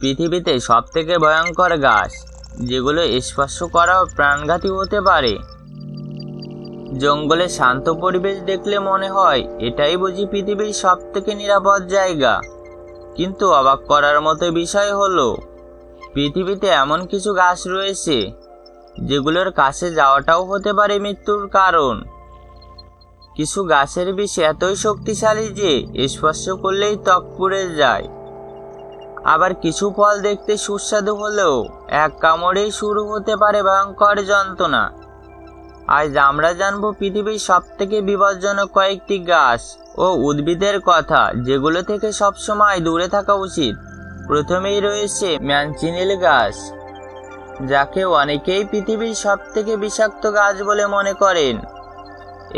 পৃথিবীতে সবথেকে ভয়ঙ্কর গাছ যেগুলো স্পর্শ করাও প্রাণঘাতী হতে পারে। জঙ্গলে শান্ত পরিবেশ দেখলে মনে হয় এটাই বুঝি পৃথিবীর সবথেকে নিরাপদ জায়গা। কিন্তু অবাক করার মতো বিষয় হলো পৃথিবীতে এমন কিছু গাছ রয়েছে যেগুলোর কাছে যাওয়াটাও হতে পারে মৃত্যুর কারণ। কিছু গাছের বিষ এতই শক্তিশালী যে স্পর্শ করলেই ত্বক পুড়ে যায়। আবার কিছু ফল দেখতে সুস্বাদু হলেও এক কামড়েই শুরু হতে পারে ভয়ঙ্কর যন্ত্রণা। আজ আমরা জানবো পৃথিবীর সবথেকে বিপজ্জনক কয়েকটি গাছ ও উদ্ভিদের কথা, যেগুলো থেকে সবসময় দূরে থাকা উচিত। প্রথমেই রয়েছে ম্যানচিনিল গাছ, যাকে অনেকেই পৃথিবীর সবথেকে বিষাক্ত গাছ বলে মনে করেন।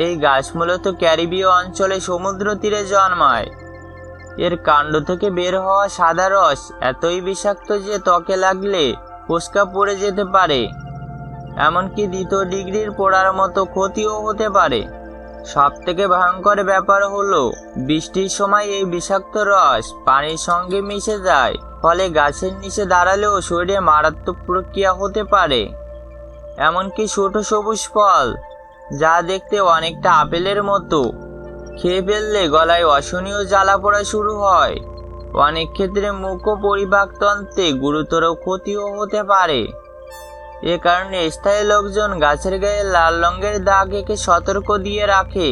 এই গাছ মূলত ক্যারিবীয় অঞ্চলে সমুদ্র তীরে জন্মায়। এর কাণ্ড থেকে বের হওয়া সাদা রস এতই বিষাক্ত যে ত্বকে লাগলে ফোস্কা পড়ে যেতে পারে, এমনকি 2 ডিগ্রির পোড়ার মতো ক্ষতিও হতে পারে। সবথেকে ভয়ঙ্কর ব্যাপার হলো বৃষ্টির সময় এই বিষাক্ত রস পানির সঙ্গে মিশে যায়, ফলে গাছের নিচে দাঁড়ালেও শরীরে মারাত্মক প্রক্রিয়া হতে পারে। এমনকি ছোট সবুজ ফল, যা দেখতে অনেকটা আপেলের মতো, খেয়ে ফেললে গলায় অসহনীয় জ্বালা পোড়া শুরু হয়। অনেক ক্ষেত্রে মুখ ও পরিপাকতন্ত্রে গুরুতর ক্ষতিও হতে পারে। এ কারণে স্থায়ী লোকজন গাছের গায়ে লাল রঙের দাগ এঁকে সতর্ক দিয়ে রাখে।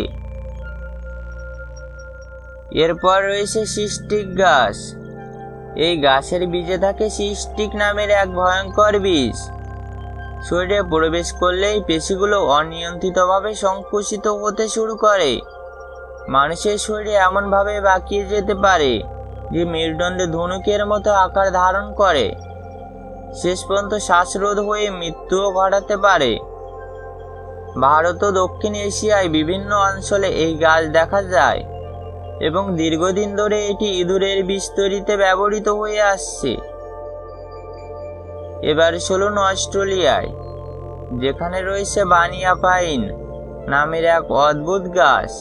এরপর রয়েছে সিস্টিক গাছ। এই গাছের বীজে থাকে সিস্টিক নামের এক ভয়ঙ্কর বীজ। শরীরে প্রবেশ করলেই পেশিগুলো অনিয়ন্ত্রিতভাবে সংকুচিত হতে শুরু করে। মানুষের শরীরে এমনভাবে বাঁকিয়ে যেতে পারে যে মেরুদণ্ডে ধনুকের মতো আকার ধারণ করে। শেষ পর্যন্ত শ্বাসরোধ হয়ে মৃত্যুও ঘটাতে পারে। ভারত ও দক্ষিণ এশিয়ায় বিভিন্ন অঞ্চলে এই গাছ দেখা যায় এবং দীর্ঘদিন ধরে এটি ইঁদুরের বিষ তৈরিতে ব্যবহৃত হয়ে আসছে। এবার চলুন অস্ট্রেলিয়ায়, যেখানে রয়েছে বানিয়া পাইন নামের এক অদ্ভুত গাছ।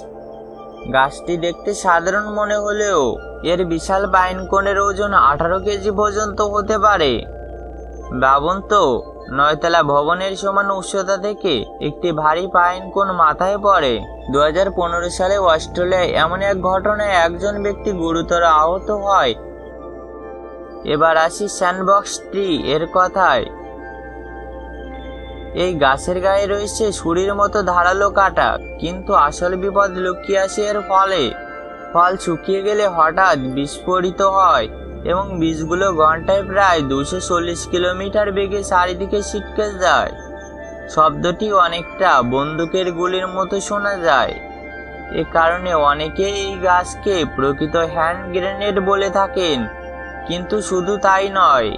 গাছটি দেখতে সাধারণ মনে হলেও এর বিশাল পাইন কোনের ওজন 18 কেজি পর্যন্ত হতে পারে। ভাবুন তো, 9 তলা ভবনের সমান উচ্চতা থেকে একটি ভারী পাইন কোন মাথায় পড়ে। 2015 সালে অস্ট্রেলিয়ায় এমন এক ঘটনায় একজন ব্যক্তি গুরুতর আহত হয়। এবার আসি স্যান্ডবক্স ট্রি এর কথায়। এই গাছের গায়ে রয়েছে ছুরির মতো ধারালো কাঁটা, কিন্তু আসল বিপদ লুকিয়ে আসে এর ফলে। ফল শুকিয়ে গেলে হঠাৎ বিস্ফোরিত হয় এবং বীজগুলো ঘন্টায় প্রায় 240 কিলোমিটার বেগে চারিদিকে ছিটকে যায়। শব্দটি অনেকটা বন্দুকের গুলির মতো শোনা যায়। এ কারণে অনেকেই এই গাছকে প্রকৃত হ্যান্ড গ্রেনেড বলে থাকেন। কিন্তু শুধু তাই নয়,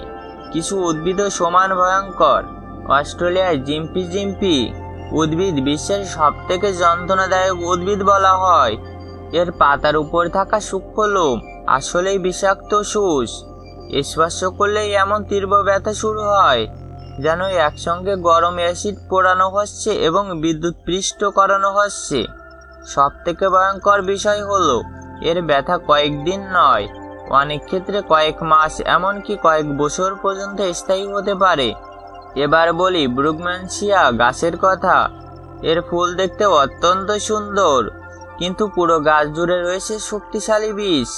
কিছু উদ্ভিদও সমান ভয়ঙ্কর। অস্ট্রেলিয়ায় জিম্পি উদ্ভিদ বিশ্বের সবথেকে যন্ত্রণাদায়ক উদ্ভিদ বলা হয়। এর পাতার উপর থাকা সূক্ষ্ম লোম আসলেই বিষাক্ত সুস। স্পর্শ করলেই এমন তীব্র ব্যথা শুরু হয় যেন একসঙ্গে গরম অ্যাসিড পোড়ানো হচ্ছে এবং বিদ্যুৎ পৃষ্ঠ করানো হচ্ছে। সবথেকে ভয়ঙ্কর বিষয় হলো এর ব্যথা কয়েকদিন নয়, অনেক ক্ষেত্রে কয়েক মাস, এমনকি কয়েক বছর পর্যন্ত স্থায়ী হতে পারে। এবার বলি ব্রুগম্যানসিয়া গাছের কথা। এর ফুল দেখতে অত্যন্ত সুন্দর, কিন্তু পুরো গাছ জুড়ে রয়েছে শক্তিশালী বিষ।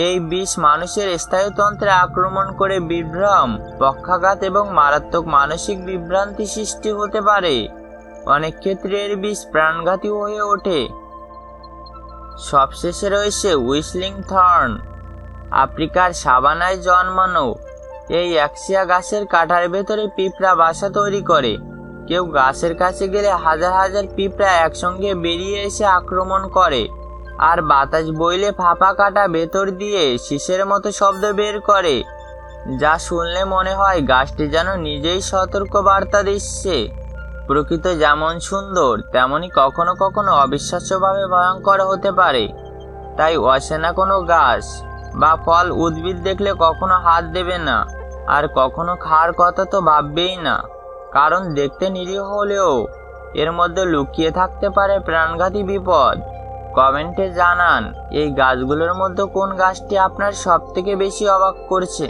এই বিষ মানুষের স্নায়ুতন্ত্রে আক্রমণ করে বিভ্রম, পক্ষাঘাত এবং মারাত্মক মানসিক বিভ্রান্তি সৃষ্টি হতে পারে। অনেক ক্ষেত্রে এর বিষ প্রাণঘাতী হয়ে ওঠে। সবশেষে রয়েছে হুইসলিং থর্ন, আফ্রিকার সাভানায় জন্মানো। এই অ্যাক্সিয়া গাছের কাঁটার ভেতরে পিঁপড়া বাসা তৈরি করে। কেউ গাছের কাছে গেলে হাজার হাজার পিঁপড়া একসঙ্গে বেরিয়ে এসে আক্রমণ করে, আর বাতাস বইলে ফাঁপা কাঁটা ভেতর দিয়ে শীষের মতো শব্দ বের করে, যা শুনলে মনে হয় গাছটি যেন নিজেই সতর্ক বার্তা দিচ্ছে। প্রকৃত যেমন সুন্দর, তেমনি কখনো কখনো অবিশ্বাস্যভাবে ভয়ঙ্কর হতে পারে। তাই অচেনা কোনো গাছ বা ফল উদ্ভিদ দেখলে কখনো হাত দেবে না, আর কখনো খাওয়ার কথা তো ভাববেই না, কারণ দেখতে নিরীহ হলেও এর মধ্যে লুকিয়ে থাকতে পারে প্রাণঘাতী বিপদ। কমেন্টে জানান এই গাছগুলোর মধ্যে কোন গাছটি আপনার সবথেকে বেশি অবাক করছে।